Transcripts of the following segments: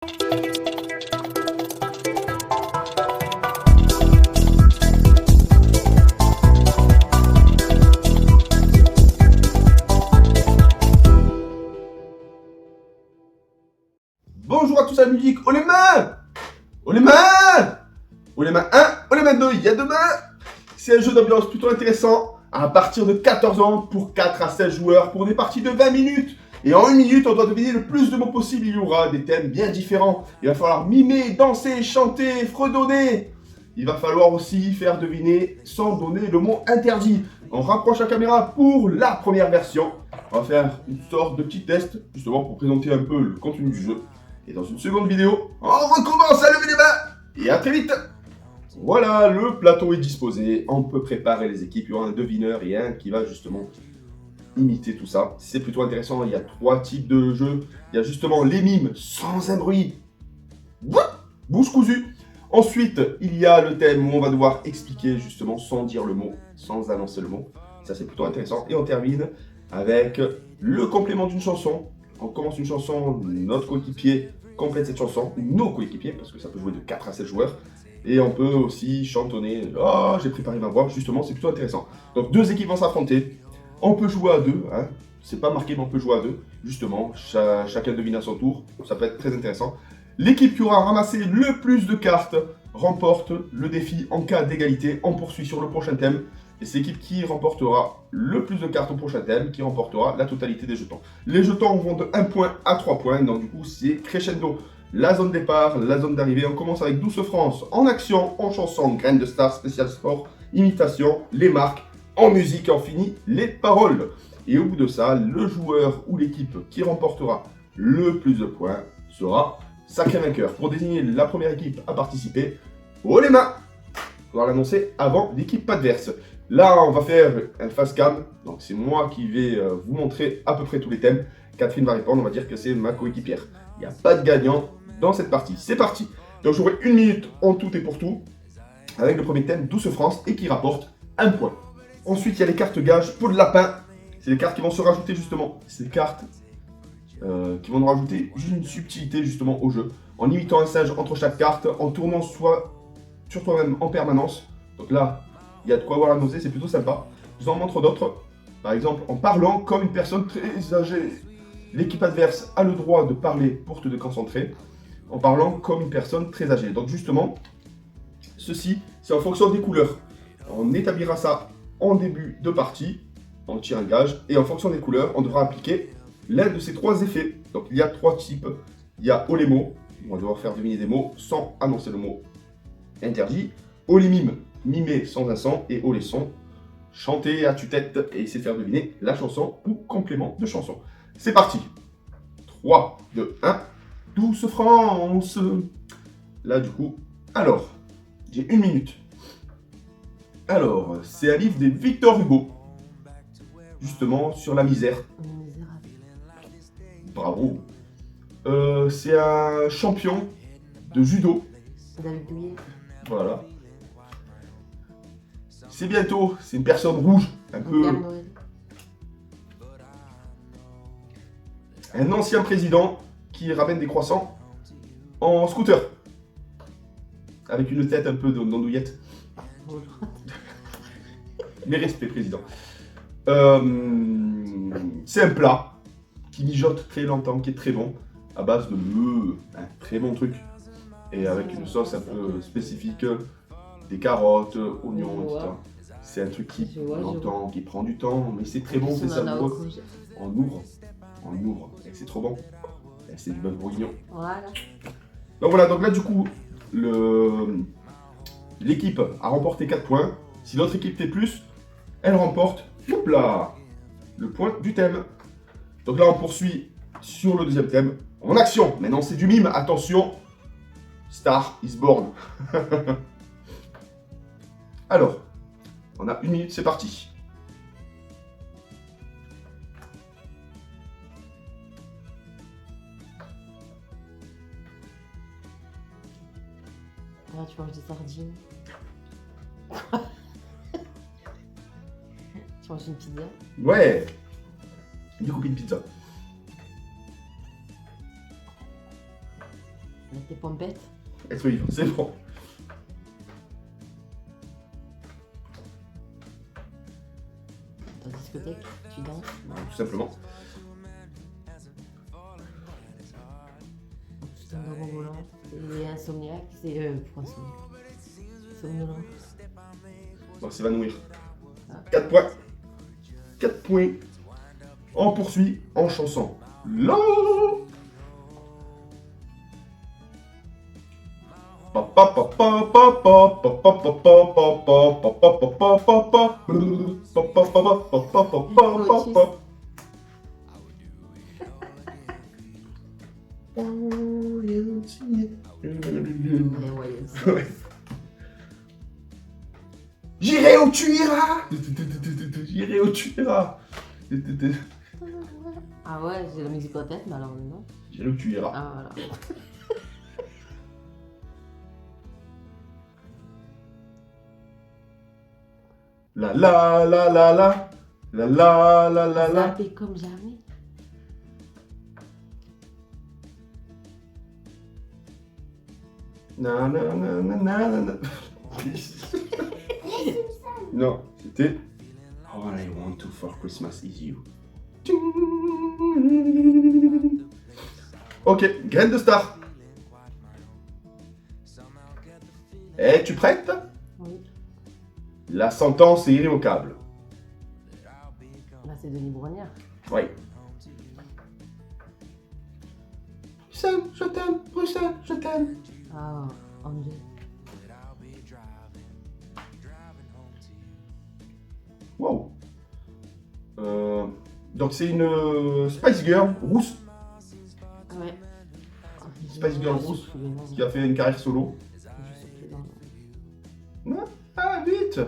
Bonjour à tous à la musique, oh les mains! Oh les mains! Oh les mains 1, oh les mains 2, il y a 2 mains! C'est un jeu d'ambiance plutôt intéressant, à partir de 14 ans, pour 4 à 16 joueurs, pour des parties de 20 minutes. Et en 1 minute, on doit deviner le plus de mots possible, il y aura des thèmes bien différents. Il va falloir mimer, danser, chanter, fredonner. Il va falloir aussi faire deviner sans donner le mot interdit. On rapproche la caméra pour la première version. On va faire une sorte de petit test, justement pour présenter un peu le contenu du jeu. Et dans une seconde vidéo, on recommence à lever les mains. Et à très vite. Voilà, le plateau est disposé. On peut préparer les équipes. Il y aura un devineur et un qui va justement imiter tout ça. C'est plutôt intéressant. Il y a 3 types de jeux. Il y a justement les mimes sans un bruit. Bouche cousue. Ensuite, il y a le thème où on va devoir expliquer justement sans dire le mot, sans annoncer le mot. Ça, c'est plutôt intéressant. Et on termine avec le complément d'une chanson. On commence une chanson, notre coéquipier complète cette chanson, nos coéquipiers, parce que ça peut jouer de 4 à 7 joueurs. Et on peut aussi chantonner. Oh, j'ai préparé ma voix, justement, c'est plutôt intéressant. Donc 2 équipes vont s'affronter. On peut jouer à 2, hein. C'est pas marqué, mais on peut jouer à 2. Justement, chacun devine à son tour. Ça peut être très intéressant. L'équipe qui aura ramassé le plus de cartes remporte le défi en cas d'égalité. On poursuit sur le prochain thème. Et c'est l'équipe qui remportera le plus de cartes au prochain thème qui remportera la totalité des jetons. Les jetons vont de 1 point à 3 points. Donc du coup, c'est crescendo. La zone départ, la zone d'arrivée. On commence avec Douce France en action, en chanson, graines de star, spécial sport, imitation, les marques, en musique. Et on finit les paroles. Et au bout de ça, le joueur ou l'équipe qui remportera le plus de points sera sacré vainqueur. Pour désigner la première équipe à participer, haut les mains. Il faudra l'annoncer avant l'équipe adverse. Là, on va faire un face cam. Donc, c'est moi qui vais vous montrer à peu près tous les thèmes. Catherine va répondre. On va dire que c'est ma coéquipière. Il n'y a pas de gagnant dans cette partie. C'est parti. Donc, j'aurai 1 minute en tout et pour tout. Avec le premier thème, Douce France, et qui rapporte 1 point. Ensuite, il y a les cartes gages, peau de lapin. C'est les cartes qui vont se rajouter justement. Ces cartes qui vont nous rajouter une subtilité justement au jeu. En imitant un singe entre chaque carte, en tournant sur toi-même en permanence. Donc là, il y a de quoi avoir la nausée, c'est plutôt sympa. Je vous en montre d'autres. Par exemple, en parlant comme une personne très âgée. L'équipe adverse a le droit de parler pour te déconcentrer. En parlant comme une personne très âgée. Donc justement, ceci, c'est en fonction des couleurs. On établira ça en début de partie. On tire un gage. Et en fonction des couleurs, on devra appliquer l'un de ces 3 effets. Donc il y a 3 types. Il y a haut les mots. On va devoir faire deviner des mots sans annoncer le mot interdit. Haut les mimes. Mimer sans un son, et haut les sons, chanter à tue-tête et essayer de faire deviner la chanson ou complément de chanson. C'est parti. 3, 2, 1. Douce France. Là du coup, alors, j'ai 1 minute. Alors, c'est un livre de Victor Hugo, justement sur la misère. Bravo. C'est un champion de judo. David Douillet. Voilà. C'est bientôt, c'est une personne rouge, un peu... Un ancien président qui ramène des croissants en scooter. Avec une tête un peu d'andouillette. Mes respects, président. C'est un plat qui mijote très longtemps, qui est très bon, à base de un très bon truc. Et avec une sauce un peu spécifique, des carottes, oignons, etc. C'est un truc qui longtemps, qui prend du temps, mais c'est très bon, c'est savoureux. On ouvre, et c'est trop bon. Et c'est du bœuf bourguignon. Voilà. Donc voilà, donc là du coup, l'équipe a remporté 4 points. Si l'autre équipe fait plus, elle remporte, hop là, le point du thème. Donc là on poursuit sur le deuxième thème, en action. Maintenant c'est du mime, attention, Star is born. Alors, on a 1 minute, c'est parti. Là, tu manges des sardines. Tu manges une pizza. Ouais. Découper une pizza. Avec tes pompettes. Être vivre, c'est bon. Dans la discothèque, tu danses. Tout simplement. C'est un gros volant. Et insomniaque, c'est. Pourquoi insomniaque? Somnolent. Bon, s'évanouir. Ah. 4 points. 4 points. On poursuit en chanson. La Pa pa pa pa pa pa pa pa pa pa pa pa pa pa pa pa pa. Pa pa pa pa pa pa pa pa pa pa. Les Wayans. Ouais. J'irai où tu iras. J'irai où tu iras. Ah ouais, j'ai la musique en tête, mais alors non. J'irai où tu iras. Ah voilà. La la la la la. La la la la la. Zapper comme jamais. Na na na na na na na. Non, c'était All I want to for Christmas is you. Ok, graine de star. Es-tu prête? Oui. La sentence est irrévocable. Là, c'est Denis Brognard. Oui. Bruxelles, je t'aime, Bruxelles, je t'aime. Ah, Angel. Wow. Donc c'est une Spice Girl rousse Ouais. Spice Girl Je rousse sais plus le nom. qui a fait une carrière solo. Je sais plus leur nom. Ah, vite.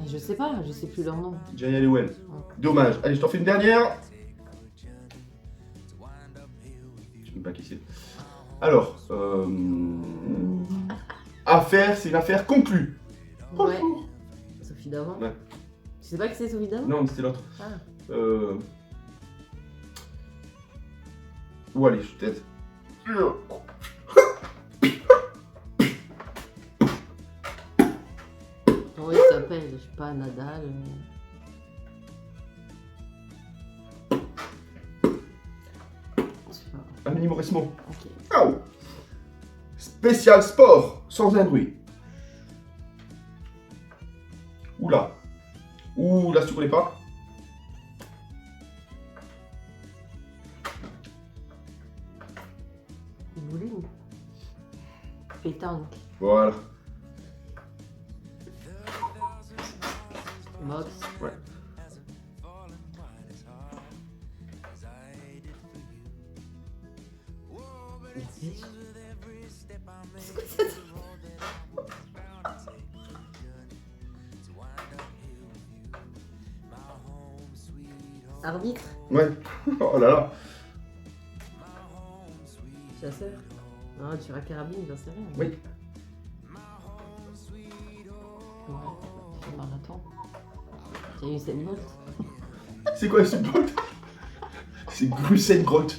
Je sais pas, je sais plus leur nom. Jenny Halliwell. Dommage. Allez, je t'en fais une dernière. Je sais même pas qui c'est. Alors, affaire, c'est une affaire conclue. Ouais. Sophie Davant. Ouais. Tu sais pas qui c'est Sophie Davant? Non, mais c'était l'autre. Ah. Où allez, je t'aide. Comment il s'appelle? Je sais pas, Nadal. Je sais pas. Amélie Mauresmo. Ok. Ah, oh. Spécial sport, sans un bruit. Oula. Oula, si tu connais pas. Bowling. Pétanque. Voilà. Boxe. Ouais. La pêche. Arbitre. Ouais. Oh là là. Chasseur. Non, tu vas carabine, j'en sais rien. Oui. Ouais, tu fais marathon. Tu as eu cette bolt. C'est quoi ce bolt? C'est Grusengrolt.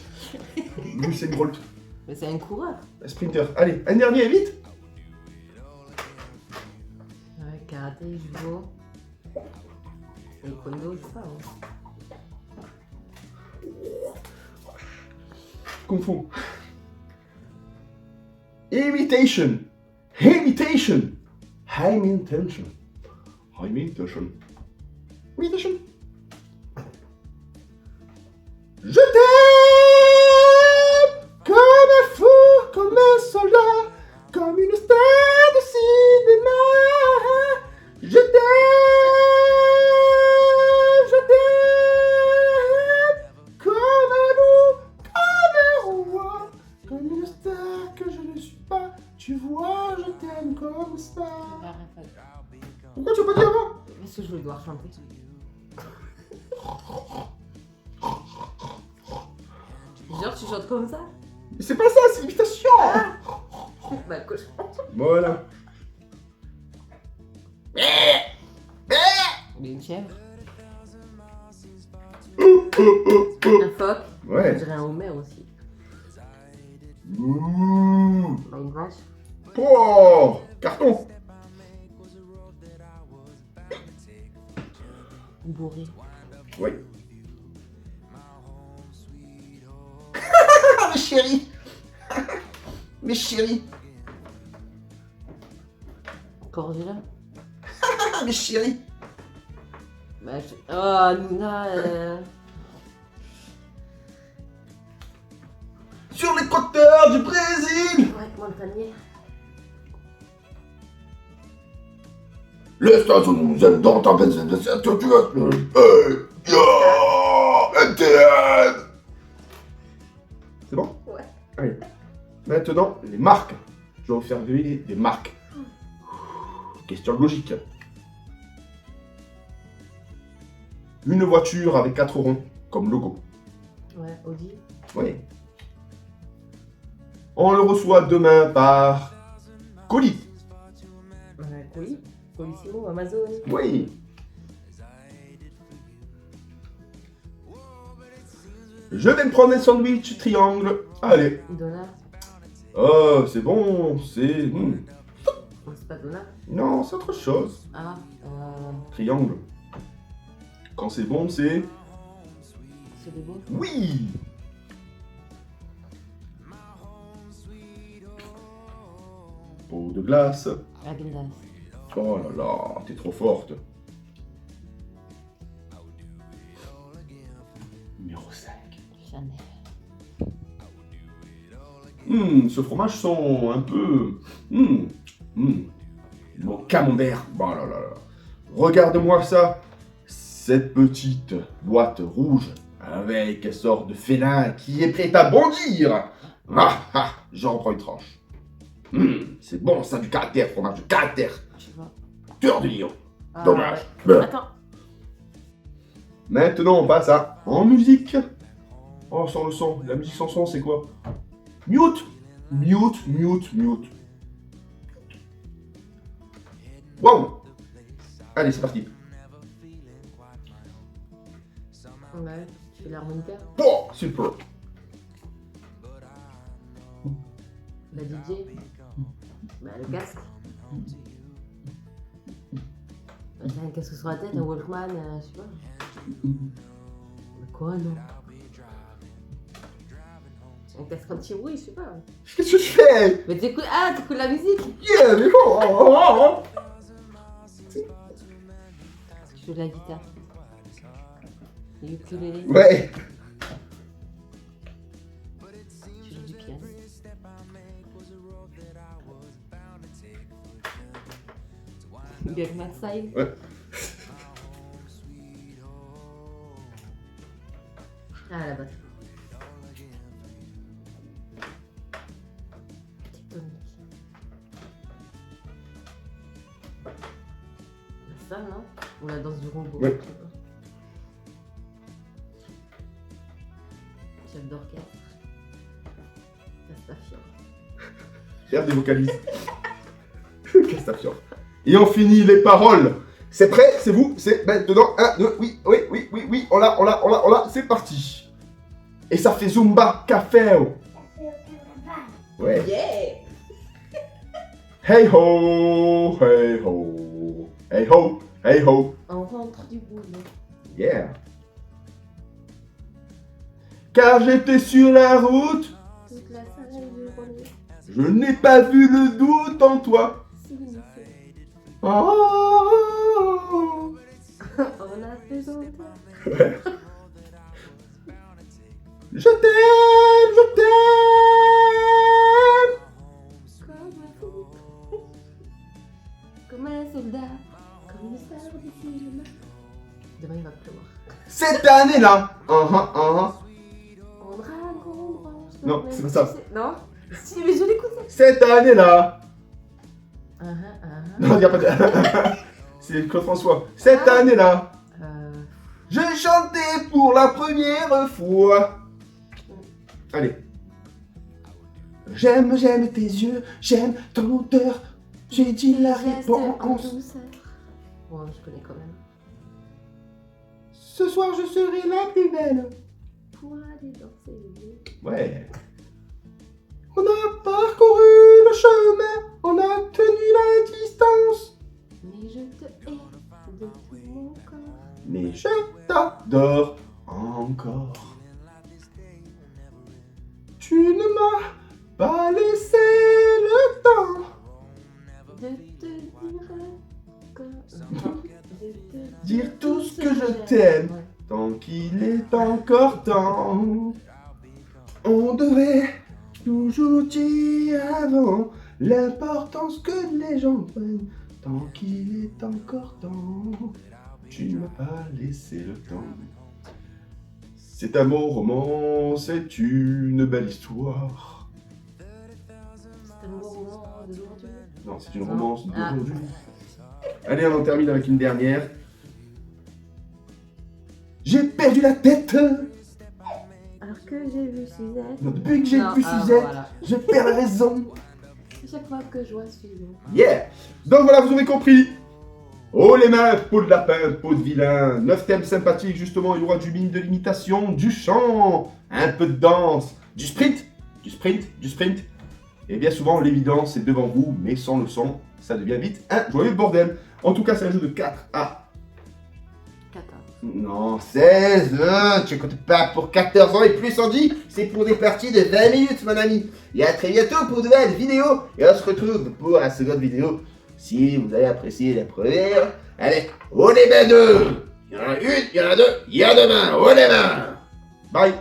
Grusengrolt. Mais c'est un coureur. Un sprinter. Allez, un dernier, vite. Ouais, karaté, judo. Et kondo, je sais pas. Hein. Kung Fu. Imitation. Imitation. High intention. High intention. Imitation. Je t'aime comme un fou, comme un soldat, comme une star de cinéma. Je t'aime comme un loup, comme un roi, comme une star que je ne suis pas. Tu vois, je t'aime comme ça. Pourquoi tu veux pas dire avant? Parce que je vais devoir chanter. Genre, tu chantes comme ça? Mais c'est pas ça, c'est l'imitation. Bah, cochon. Voilà. Mais une chèvre. Un phoque. Je Ouais. dirais un homère aussi. Ouh. fromage. Oh, carton. Bourré. Oui. Ah, mes chéris. Mes chéris. Corgé là. Ah, mes chéris. Bah, oh, Nuna. Sur l'équateur du Brésil. Ouais, Montagnier. Les États-Unis aiment dans ta benzine de cette situation. NTN. C'est bon? Ouais. Allez. Maintenant, les marques. Je vais vous faire deviner des marques. Question logique. Une voiture avec 4 ronds comme logo. Ouais, Audi. Oui. On le reçoit demain par colis. Colis. Colissimo, Amazon. Oui. Je vais me prendre un sandwich triangle. Allez. Donat. Oh, c'est bon, c'est... Oh, c'est pas Donat. Non, c'est autre chose. Ah, Triangle. Quand c'est bon, c'est... c'est des beaux. Oui. Pot de glace. Agendas. Oh là là, t'es trop forte. Numéro 5. Chanel. Ce fromage sent un peu... Mon camembert. Oh là là là. Regarde-moi ça. Cette petite boîte rouge avec une sorte de félin qui est prêt à bondir. Ah ah, j'en prends une tranche. C'est bon ça, du caractère, fromage de caractère. Je sais pas. Tueur de lion. Ah, Dommage. ouais. Attends. Maintenant on passe à en musique. Oh, sans le son. La musique sans son, c'est quoi? Mute. Mute, mute, mute. Wow. Allez, c'est parti. Ouais, tu fais l'harmonica. Oh, super. La DJ. Bah, le casque. Bah, t'as un casque sur la tête, un Walkman, je sais pas. Bah, quoi, non? Un casque anti-bruit, je sais pas. Qu'est-ce que je fais? Mais t'écoutes. Ah, t'écoutes la musique? Yeah, mais bon. Je joue de la guitare. Le ukulélé. Ouais. Je joue du piano. Get my side. Ouais. Ah, la batterie. Tectonique. Ça, non? Ou la danse du robot. Ouais. Je sais pas. Chef d'orchestre. Castafiore. Faire des vocalises. Castafiore. Et on finit les paroles. C'est prêt? C'est vous? C'est maintenant. 1, 2, oui, oui, oui, oui, oui. On l'a. C'est parti. Et ça fait Zumba Café. Ouais. Yeah! Hey ho, hey ho, hey ho, hey ho. On rentre du boulot. Yeah. Car j'étais sur la route, Toute la salle du relais. je n'ai pas vu le doute en toi. Oh. On a besoin de toi. Je t'aime, je t'aime. Comme un fou. Comme un soldat. Comme une star du film. Demain il va pleuvoir. Cette année-là. On dragon branche. Non, c'est pas ça. Non? Si, mais je l'écoutais. Cette année-là. Non, il n'y a pas de... C'est Claude François. Cette année-là. J'ai chanté pour la première fois. Allez. J'aime tes yeux, j'aime ton odeur. J'ai dit la réponse. Bon, je connais quand même. Ce soir, je serai la plus belle. Pour aller danser. Ouais. On a parcouru le chemin t'aime. Ouais. Tant qu'il est encore temps, on devrait toujours dire avant l'importance que les gens prennent. Tant qu'il est encore temps, tu ne m'as pas laissé le temps. C'est un beau roman, c'est une belle histoire. C'est un beau roman d'aujourd'hui. Non, c'est une Non. romance Ah. d'aujourd'hui. Allez, on en termine avec une dernière. J'ai perdu la tête. Alors que j'ai vu Suzette. Non, depuis que j'ai Non, vu ah, Suzette, voilà. je perds la raison. Chaque fois que je vois Suzette. Yeah. Donc voilà, vous aurez compris. Oh les mains, peau de lapin, peau de vilain. 9 thèmes sympathiques, justement. Il y aura du mime, de l'imitation, du chant, un peu de danse, du sprint, du sprint, du sprint. Et bien souvent, l'évidence est devant vous, mais sans le son, ça devient vite un joyeux bordel. En tout cas, c'est un jeu de 4 à 14. non, 16, tu comptes pas pour 14 ans et plus, Andy. C'est pour des parties de 20 minutes, mon ami. Et à très bientôt pour de nouvelles vidéos. Et on se retrouve pour la seconde vidéo. Si vous avez apprécié la première, allez, on les mains deux. Il y en a une, il y en a deux, il y a deux mains, on les mains. Bye.